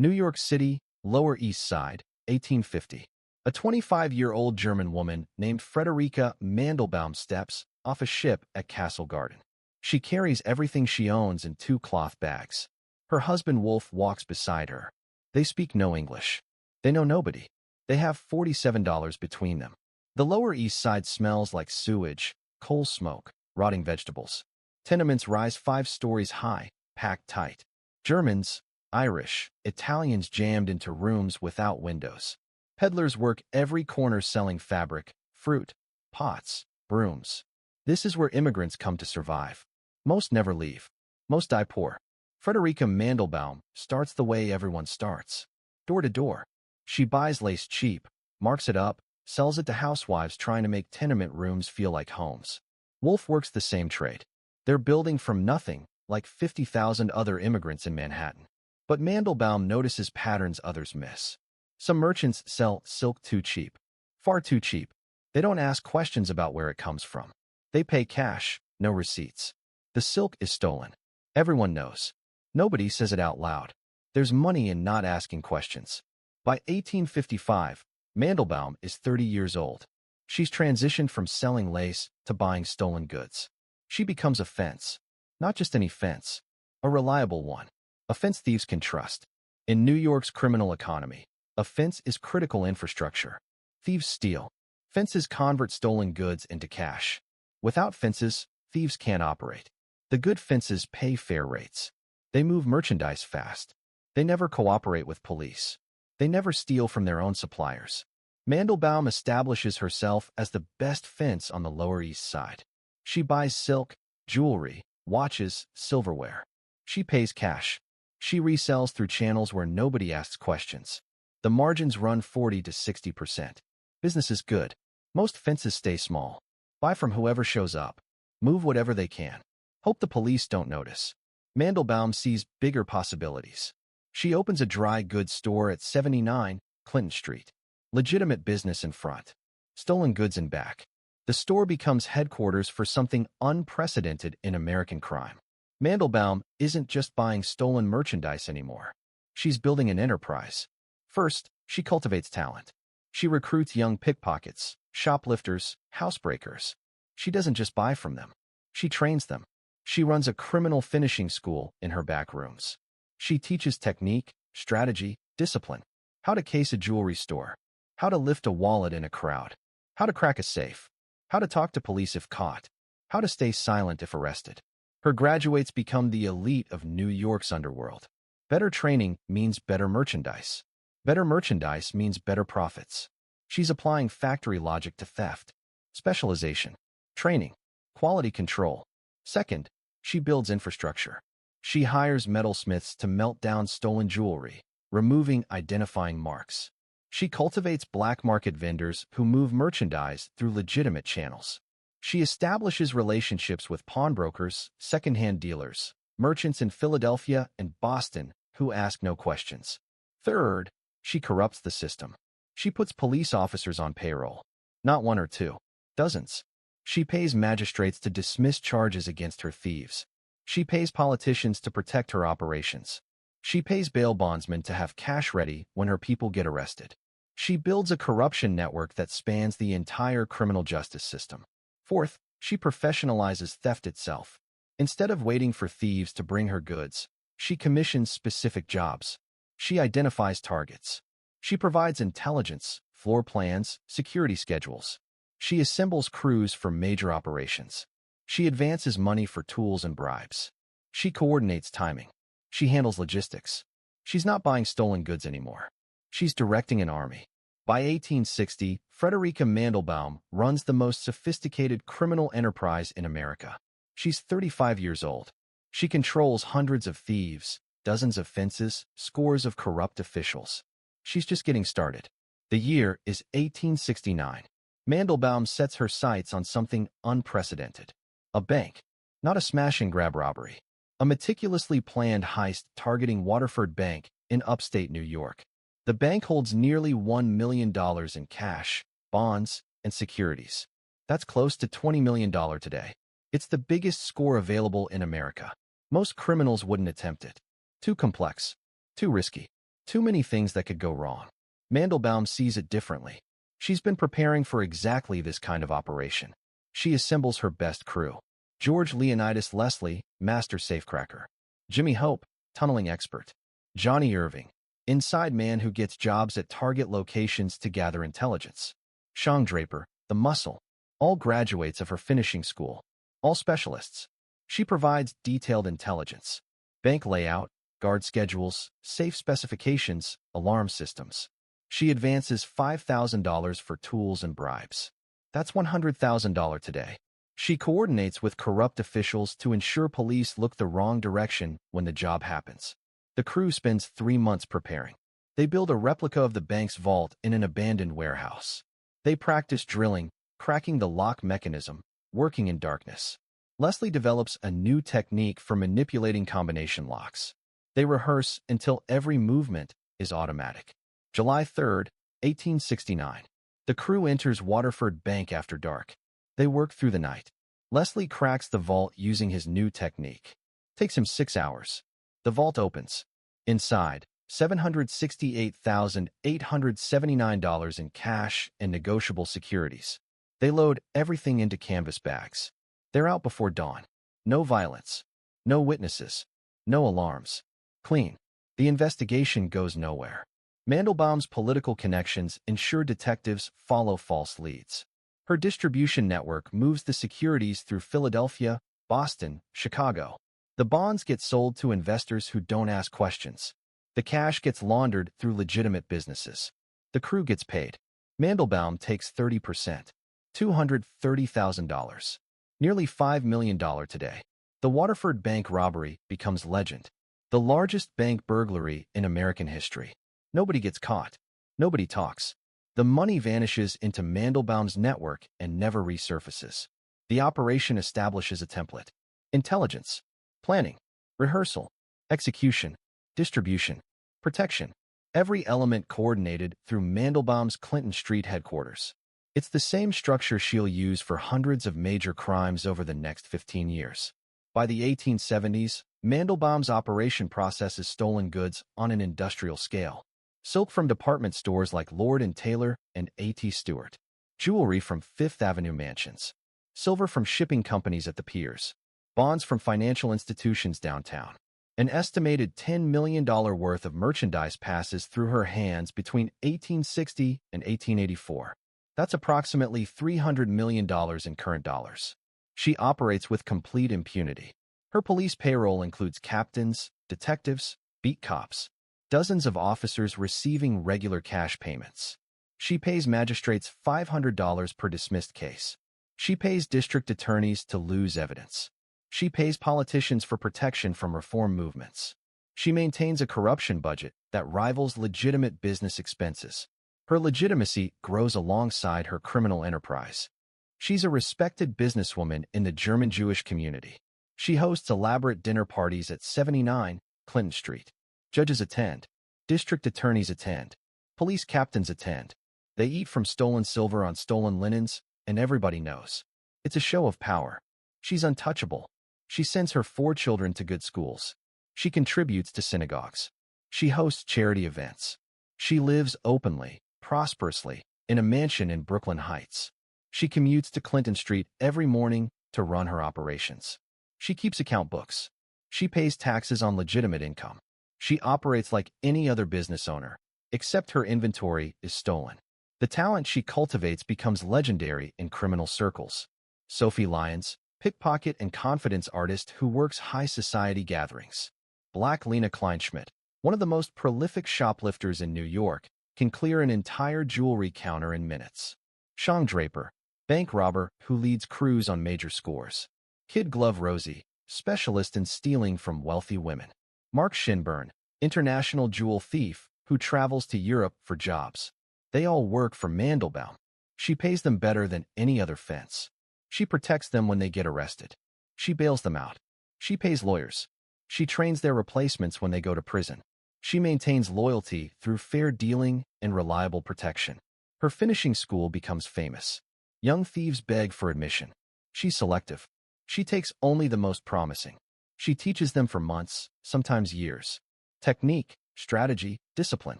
New York City, Lower East Side, 1850. A 25-year-old German woman named Friederike Mandelbaum steps off a ship at Castle Garden. She carries everything she owns in 2 cloth bags. Her husband Wolf walks beside her. They speak no English. They know nobody. They have $47 between them. The Lower East Side smells like sewage, coal smoke, rotting vegetables. Tenements rise 5 stories high, packed tight. Germans, Irish, Italians jammed into rooms without windows. Peddlers work every corner selling fabric, fruit, pots, brooms. This is where immigrants come to survive. Most never leave. Most die poor. Friederike Mandelbaum starts the way everyone starts. Door to door. She buys lace cheap, marks it up, sells it to housewives trying to make tenement rooms feel like homes. Wolf works the same trade. They're building from nothing, like 50,000 other immigrants in Manhattan. But Mandelbaum notices patterns others miss. Some merchants sell silk too cheap. Far too cheap. They don't ask questions about where it comes from. They pay cash, no receipts. The silk is stolen. Everyone knows. Nobody says it out loud. There's money in not asking questions. By 1855, Mandelbaum is 30 years old. She's transitioned from selling lace to buying stolen goods. She becomes a fence. Not just any fence. A reliable one. A fence thieves can trust. In New York's criminal economy, a fence is critical infrastructure. Thieves steal. Fences convert stolen goods into cash. Without fences, thieves can't operate. The good fences pay fair rates. They move merchandise fast. They never cooperate with police. They never steal from their own suppliers. Mandelbaum establishes herself as the best fence on the Lower East Side. She buys silk, jewelry, watches, silverware. She pays cash. She resells through channels where nobody asks questions. The margins run 40 to 60%. Business is good. Most fences stay small. Buy from whoever shows up. Move whatever they can. Hope the police don't notice. Mandelbaum sees bigger possibilities. She opens a dry goods store at 79 Clinton Street. Legitimate business in front. Stolen goods in back. The store becomes headquarters for something unprecedented in American crime. Mandelbaum isn't just buying stolen merchandise anymore. She's building an enterprise. First, she cultivates talent. She recruits young pickpockets, shoplifters, housebreakers. She doesn't just buy from them. She trains them. She runs a criminal finishing school in her back rooms. She teaches technique, strategy, discipline. How to case a jewelry store. How to lift a wallet in a crowd. How to crack a safe. How to talk to police if caught. How to stay silent if arrested. Her graduates become the elite of New York's underworld. Better training means better merchandise. Better merchandise means better profits. She's applying factory logic to theft. Specialization. Training. Quality control. Second, she builds infrastructure. She hires metalsmiths to melt down stolen jewelry, removing identifying marks. She cultivates black market vendors who move merchandise through legitimate channels. She establishes relationships with pawnbrokers, secondhand dealers, merchants in Philadelphia and Boston who ask no questions. Third, she corrupts the system. She puts police officers on payroll. Not 1 or 2. Dozens. She pays magistrates to dismiss charges against her thieves. She pays politicians to protect her operations. She pays bail bondsmen to have cash ready when her people get arrested. She builds a corruption network that spans the entire criminal justice system. Fourth, she professionalizes theft itself. Instead of waiting for thieves to bring her goods, she commissions specific jobs. She identifies targets. She provides intelligence, floor plans, security schedules. She assembles crews for major operations. She advances money for tools and bribes. She coordinates timing. She handles logistics. She's not buying stolen goods anymore. She's directing an army. By 1860, Friederike Mandelbaum runs the most sophisticated criminal enterprise in America. She's 35 years old. She controls hundreds of thieves, dozens of fences, scores of corrupt officials. She's just getting started. The year is 1869. Mandelbaum sets her sights on something unprecedented. A bank. Not a smash-and-grab robbery. A meticulously planned heist targeting Waterford Bank in upstate New York. The bank holds nearly $1 million in cash, bonds, and securities. That's close to $20 million today. It's the biggest score available in America. Most criminals wouldn't attempt it. Too complex. Too risky. Too many things that could go wrong. Mandelbaum sees it differently. She's been preparing for exactly this kind of operation. She assembles her best crew. George Leonidas Leslie, master safecracker. Jimmy Hope, tunneling expert. Johnny Irving, inside man who gets jobs at target locations to gather intelligence. Sean Draper, the muscle. All graduates of her finishing school. All specialists. She provides detailed intelligence. Bank layout, guard schedules, safe specifications, alarm systems. She advances $5,000 for tools and bribes. That's $100,000 today. She coordinates with corrupt officials to ensure police look the wrong direction when the job happens. The crew spends 3 months preparing. They build a replica of the bank's vault in an abandoned warehouse. They practice drilling, cracking the lock mechanism, working in darkness. Leslie develops a new technique for manipulating combination locks. They rehearse until every movement is automatic. July 3, 1869. The crew enters Waterford Bank after dark. They work through the night. Leslie cracks the vault using his new technique. Takes him 6 hours. The vault opens. Inside, $768,879 in cash and negotiable securities. They load everything into canvas bags. They're out before dawn. No violence. No witnesses. No alarms. Clean. The investigation goes nowhere. Mandelbaum's political connections ensure detectives follow false leads. Her distribution network moves the securities through Philadelphia, Boston, Chicago. The bonds get sold to investors who don't ask questions. The cash gets laundered through legitimate businesses. The crew gets paid. Mandelbaum takes 30%, $230,000. Nearly $5 million today. The Waterford Bank robbery becomes legend. The largest bank burglary in American history. Nobody gets caught. Nobody talks. The money vanishes into Mandelbaum's network and never resurfaces. The operation establishes a template. Intelligence, planning, rehearsal, execution, distribution, protection. Every element coordinated through Mandelbaum's Clinton Street headquarters. It's the same structure she'll use for hundreds of major crimes over the next 15 years. By the 1870s, Mandelbaum's operation processes stolen goods on an industrial scale. Silk from department stores like Lord & Taylor and A.T. Stewart. Jewelry from Fifth Avenue mansions. Silver from shipping companies at the piers. Bonds from financial institutions downtown. An estimated $10 million worth of merchandise passes through her hands between 1860 and 1884. That's approximately $300 million in current dollars. She operates with complete impunity. Her police payroll includes captains, detectives, beat cops, dozens of officers receiving regular cash payments. She pays magistrates $500 per dismissed case. She pays district attorneys to lose evidence. She pays politicians for protection from reform movements. She maintains a corruption budget that rivals legitimate business expenses. Her legitimacy grows alongside her criminal enterprise. She's a respected businesswoman in the German Jewish community. She hosts elaborate dinner parties at 79 Clinton Street. Judges attend. District attorneys attend. Police captains attend. They eat from stolen silver on stolen linens, and everybody knows. It's a show of power. She's untouchable. She sends her 4 children to good schools. She contributes to synagogues. She hosts charity events. She lives openly, prosperously, in a mansion in Brooklyn Heights. She commutes to Clinton Street every morning to run her operations. She keeps account books. She pays taxes on legitimate income. She operates like any other business owner, except her inventory is stolen. The talent she cultivates becomes legendary in criminal circles. Sophie Lyons, pickpocket and confidence artist who works high society gatherings. Black Lena Kleinschmidt, one of the most prolific shoplifters in New York, can clear an entire jewelry counter in minutes. Sean Draper, bank robber who leads crews on major scores. Kid Glove Rosie, specialist in stealing from wealthy women. Mark Shinburn, international jewel thief who travels to Europe for jobs. They all work for Mandelbaum. She pays them better than any other fence. She protects them when they get arrested. She bails them out. She pays lawyers. She trains their replacements when they go to prison. She maintains loyalty through fair dealing and reliable protection. Her finishing school becomes famous. Young thieves beg for admission. She's selective. She takes only the most promising. She teaches them for months, sometimes years. Technique, strategy, discipline.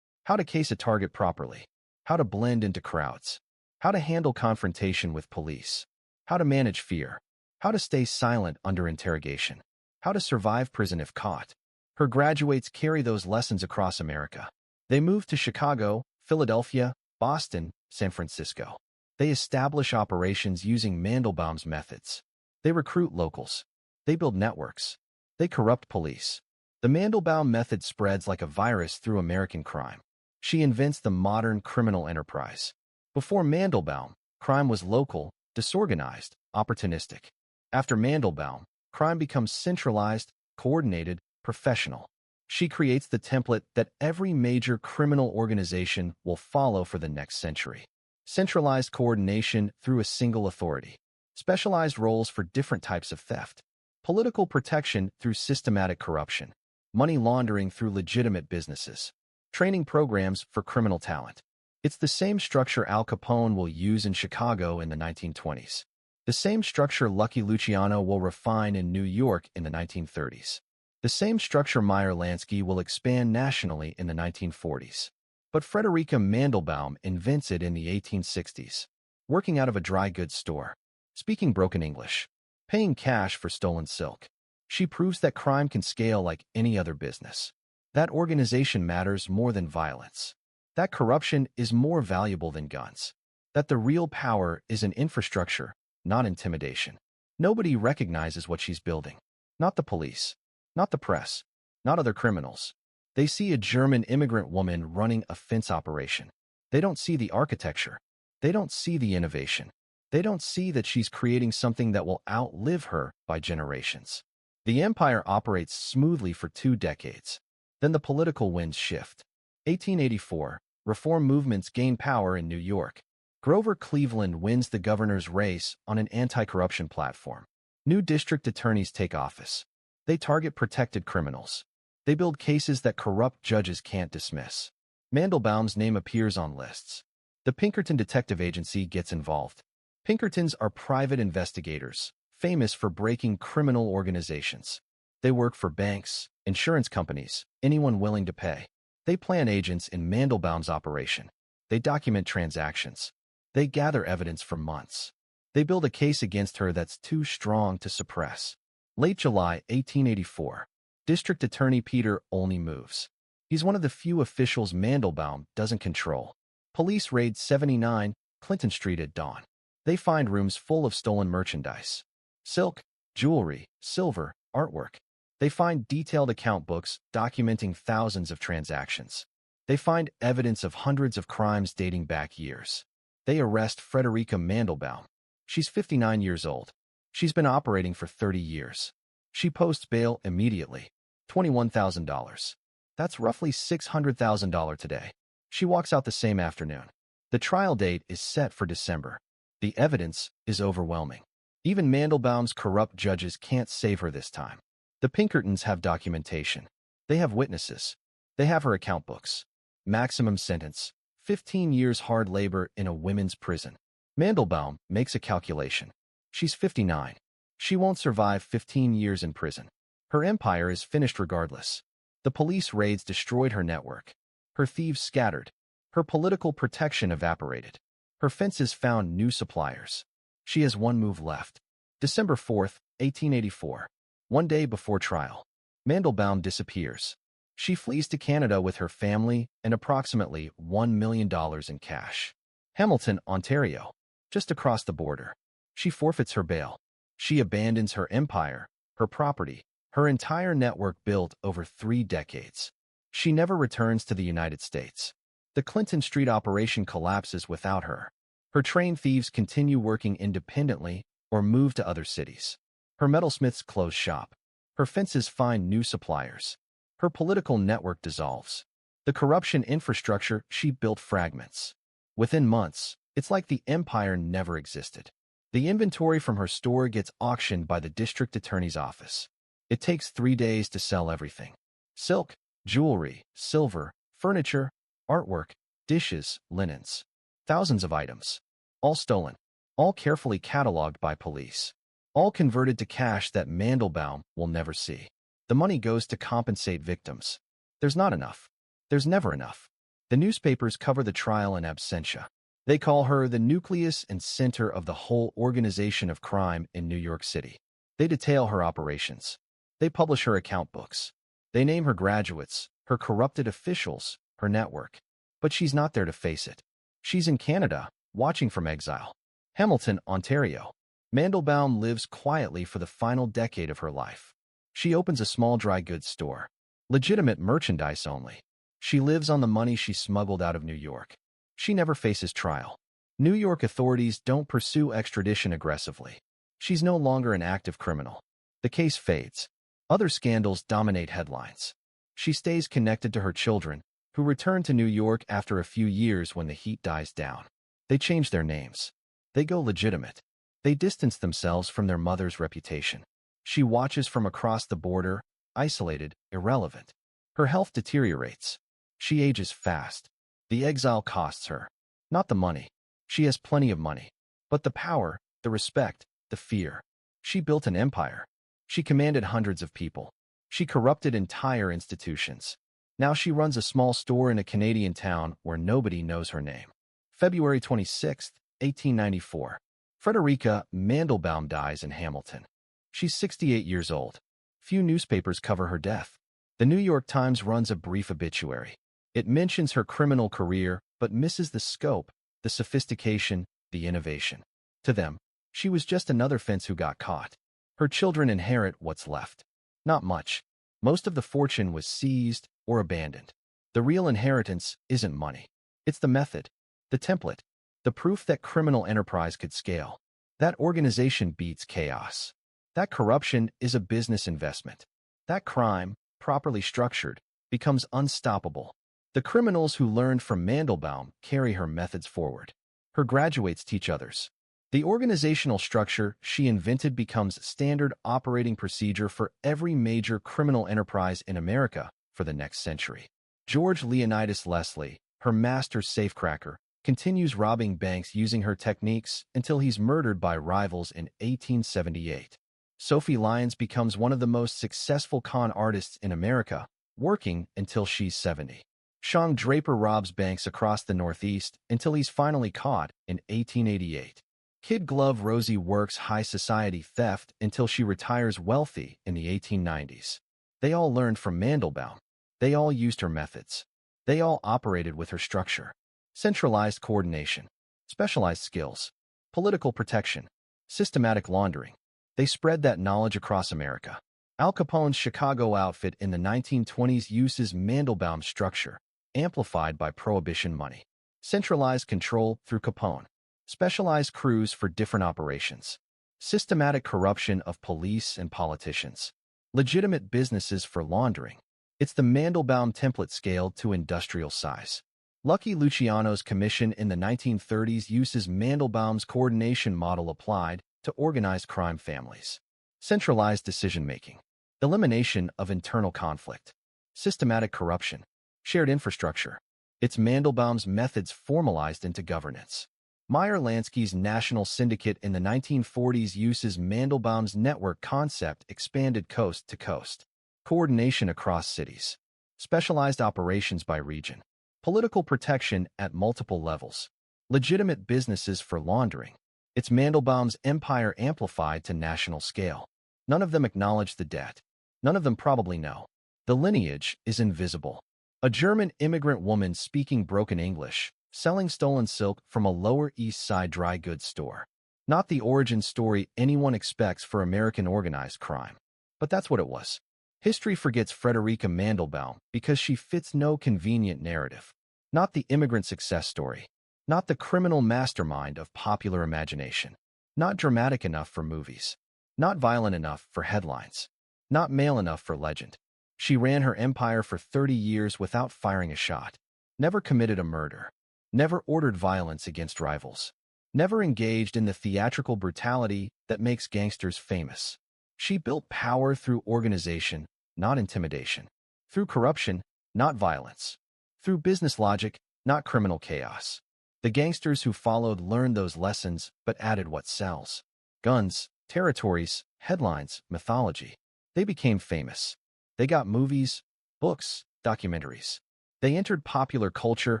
How to case a target properly. How to blend into crowds. How to handle confrontation with police. How to manage fear. How to stay silent under interrogation. How to survive prison if caught. Her graduates carry those lessons across America. They move to Chicago, Philadelphia, Boston, San Francisco. They establish operations using Mandelbaum's methods. They recruit locals. They build networks. They corrupt police. The Mandelbaum method spreads like a virus through American crime. She invents the modern criminal enterprise. Before Mandelbaum, crime was local, disorganized, opportunistic. After Mandelbaum, crime becomes centralized, coordinated, professional. She creates the template that every major criminal organization will follow for the next century. Centralized coordination through a single authority. Specialized roles for different types of theft. Political protection through systematic corruption. Money laundering through legitimate businesses. Training programs for criminal talent. It's the same structure Al Capone will use in Chicago in the 1920s. The same structure Lucky Luciano will refine in New York in the 1930s. The same structure Meyer Lansky will expand nationally in the 1940s. But Frederica Mandelbaum invents it in the 1860s. Working out of a dry goods store. Speaking broken English. Paying cash for stolen silk. She proves that crime can scale like any other business. That organization matters more than violence. That corruption is more valuable than guns. That the real power is in infrastructure, not intimidation. Nobody recognizes what she's building. Not the police. Not the press. Not other criminals. They see a German immigrant woman running a fence operation. They don't see the architecture. They don't see the innovation. They don't see that she's creating something that will outlive her by generations. The empire operates smoothly for 2 decades. Then the political winds shift. 1884, reform movements gain power in New York. Grover Cleveland wins the governor's race on an anti-corruption platform. New district attorneys take office. They target protected criminals. They build cases that corrupt judges can't dismiss. Mandelbaum's name appears on lists. The Pinkerton Detective Agency gets involved. Pinkertons are private investigators, famous for breaking criminal organizations. They work for banks, insurance companies, anyone willing to pay. They plan agents in Mandelbaum's operation. They document transactions. They gather evidence for months. They build a case against her that's too strong to suppress. Late July 1884, District Attorney Peter Olney moves. He's one of the few officials Mandelbaum doesn't control. Police raid 79 Clinton Street at dawn. They find rooms full of stolen merchandise. Silk, jewelry, silver, artwork. They find detailed account books documenting thousands of transactions. They find evidence of hundreds of crimes dating back years. They arrest Frederica Mandelbaum. She's 59 years old. She's been operating for 30 years. She posts bail immediately. $21,000. That's roughly $600,000 today. She walks out the same afternoon. The trial date is set for December. The evidence is overwhelming. Even Mandelbaum's corrupt judges can't save her this time. The Pinkertons have documentation. They have witnesses. They have her account books. Maximum sentence: 15 years hard labor in a women's prison. Mandelbaum makes a calculation. She's 59. She won't survive 15 years in prison. Her empire is finished regardless. The police raids destroyed her network. Her thieves scattered. Her political protection evaporated. Her fences found new suppliers. She has one move left. December 4th, 1884. One day before trial. Mandelbaum disappears. She flees to Canada with her family and approximately $1 million in cash. Hamilton, Ontario. Just across the border. She forfeits her bail. She abandons her empire, her property, her entire network built over 3 decades. She never returns to the United States. The Clinton Street operation collapses without her. Her trained thieves continue working independently or move to other cities. Her metalsmiths close shop. Her fences find new suppliers. Her political network dissolves. The corruption infrastructure she built fragments. Within months, it's like the empire never existed. The inventory from her store gets auctioned by the district attorney's office. It takes 3 days to sell everything. Silk, jewelry, silver, furniture, artwork, dishes, linens. Thousands of items. All stolen. All carefully cataloged by police. All converted to cash that Mandelbaum will never see. The money goes to compensate victims. There's not enough. There's never enough. The newspapers cover the trial in absentia. They call her the nucleus and center of the whole organization of crime in New York City. They detail her operations. They publish her account books. They name her graduates, her corrupted officials, her network. But she's not there to face it. She's in Canada, watching from exile. Hamilton, Ontario. Mandelbaum lives quietly for the final decade of her life. She opens a small dry goods store. Legitimate merchandise only. She lives on the money she smuggled out of New York. She never faces trial. New York authorities don't pursue extradition aggressively. She's no longer an active criminal. The case fades. Other scandals dominate headlines. She stays connected to her children, who return to New York after a few years when the heat dies down. They change their names. They go legitimate. They distance themselves from their mother's reputation. She watches from across the border, isolated, irrelevant. Her health deteriorates. She ages fast. The exile costs her. Not the money. She has plenty of money. But the power, the respect, the fear. She built an empire. She commanded hundreds of people. She corrupted entire institutions. Now she runs a small store in a Canadian town where nobody knows her name. February 26, 1894. Frederica Mandelbaum dies in Hamilton. She's 68 years old. Few newspapers cover her death. The New York Times runs a brief obituary. It mentions her criminal career, but misses the scope, the sophistication, the innovation. To them, she was just another fence who got caught. Her children inherit what's left. Not much. Most of the fortune was seized or abandoned. The real inheritance isn't money. It's the method, the template, the proof that criminal enterprise could scale. That organization beats chaos. That corruption is a business investment. That crime, properly structured, becomes unstoppable. The criminals who learned from Mandelbaum carry her methods forward. Her graduates teach others. The organizational structure she invented becomes standard operating procedure for every major criminal enterprise in America for the next century. George Leonidas Leslie, her master safecracker, continues robbing banks using her techniques until he's murdered by rivals in 1878. Sophie Lyons becomes one of the most successful con artists in America, working until she's 70. Sean Draper robs banks across the Northeast until he's finally caught in 1888. Kid Glove Rosie works high society theft until she retires wealthy in the 1890s. They all learned from Mandelbaum. They all used her methods. They all operated with her structure. Centralized coordination, specialized skills, political protection, systematic laundering. They spread that knowledge across America. Al Capone's Chicago outfit in the 1920s uses Mandelbaum's structure, amplified by prohibition money. Centralized control through Capone. Specialized crews for different operations. Systematic corruption of police and politicians. Legitimate businesses for laundering. It's the Mandelbaum template scaled to industrial size. Lucky Luciano's commission in the 1930s uses Mandelbaum's coordination model applied to organized crime families. Centralized decision-making. Elimination of internal conflict. Systematic corruption. Shared infrastructure. It's Mandelbaum's methods formalized into governance. Meyer Lansky's National Syndicate in the 1940s uses Mandelbaum's network concept expanded coast to coast. Coordination across cities. Specialized operations by region. Political protection at multiple levels. Legitimate businesses for laundering. It's Mandelbaum's empire amplified to national scale. None of them acknowledge the debt. None of them probably know. The lineage is invisible. A German immigrant woman speaking broken English, selling stolen silk from a Lower East Side dry goods store. Not the origin story anyone expects for American organized crime. But that's what it was. History forgets Frederica Mandelbaum because she fits no convenient narrative. Not the immigrant success story. Not the criminal mastermind of popular imagination. Not dramatic enough for movies. Not violent enough for headlines. Not male enough for legend. She ran her empire for 30 years without firing a shot. Never committed a murder. Never ordered violence against rivals. Never engaged in the theatrical brutality that makes gangsters famous. She built power through organization, not intimidation. Through corruption, not violence. Through business logic, not criminal chaos. The gangsters who followed learned those lessons but added what sells. Guns, territories, headlines, mythology. They became famous. They got movies, books, documentaries. They entered popular culture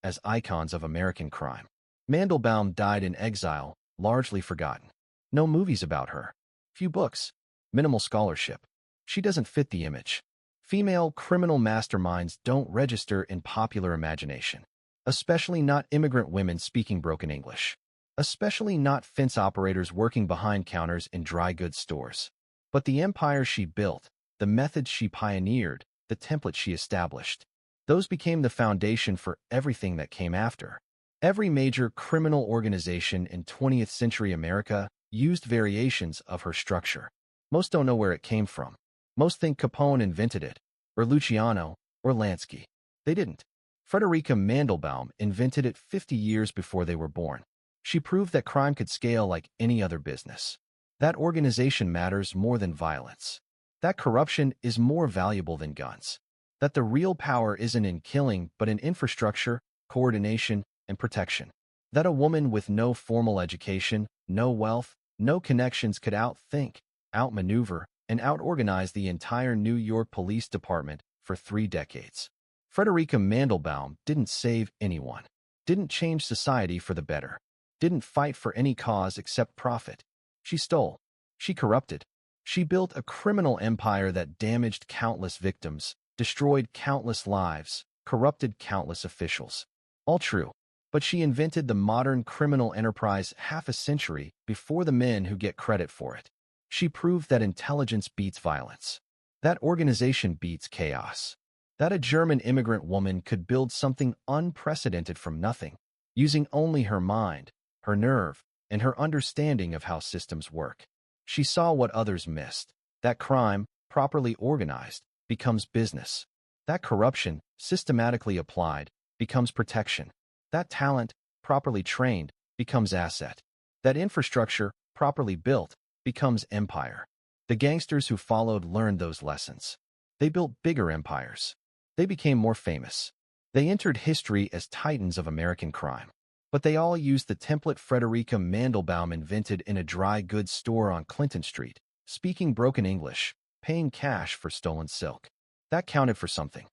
as icons of American crime. Mandelbaum died in exile, largely forgotten. No movies about her. Few books. Minimal scholarship. She doesn't fit the image. Female criminal masterminds don't register in popular imagination. Especially not immigrant women speaking broken English. Especially not fence operators working behind counters in dry goods stores. But the empire she built, the methods she pioneered, the template she established, those became the foundation for everything that came after. Every major criminal organization in 20th century America used variations of her structure. Most don't know where it came from. Most think Capone invented it, or Luciano, or Lansky. They didn't. Frederica Mandelbaum invented it 50 years before they were born. She proved that crime could scale like any other business. That organization matters more than violence. That corruption is more valuable than guns. That the real power isn't in killing but in infrastructure, coordination, and protection. That a woman with no formal education, no wealth, no connections could outthink, outmaneuver, and outorganize the entire New York Police Department for 3 decades. Frederica Mandelbaum didn't save anyone, didn't change society for the better, didn't fight for any cause except profit. She stole. She corrupted. She built a criminal empire that damaged countless victims, destroyed countless lives, corrupted countless officials. All true. But she invented the modern criminal enterprise half a century before the men who get credit for it. She proved that intelligence beats violence. That organization beats chaos. That a German immigrant woman could build something unprecedented from nothing, using only her mind, her nerve, and her understanding of how systems work. She saw what others missed. That crime, properly organized, becomes business. That corruption, systematically applied, becomes protection. That talent, properly trained, becomes asset. That infrastructure, properly built, becomes empire. The gangsters who followed learned those lessons. They built bigger empires. They became more famous. They entered history as titans of American crime. But they all used the template Frederica Mandelbaum invented in a dry goods store on Clinton Street, speaking broken English, paying cash for stolen silk. That counted for something.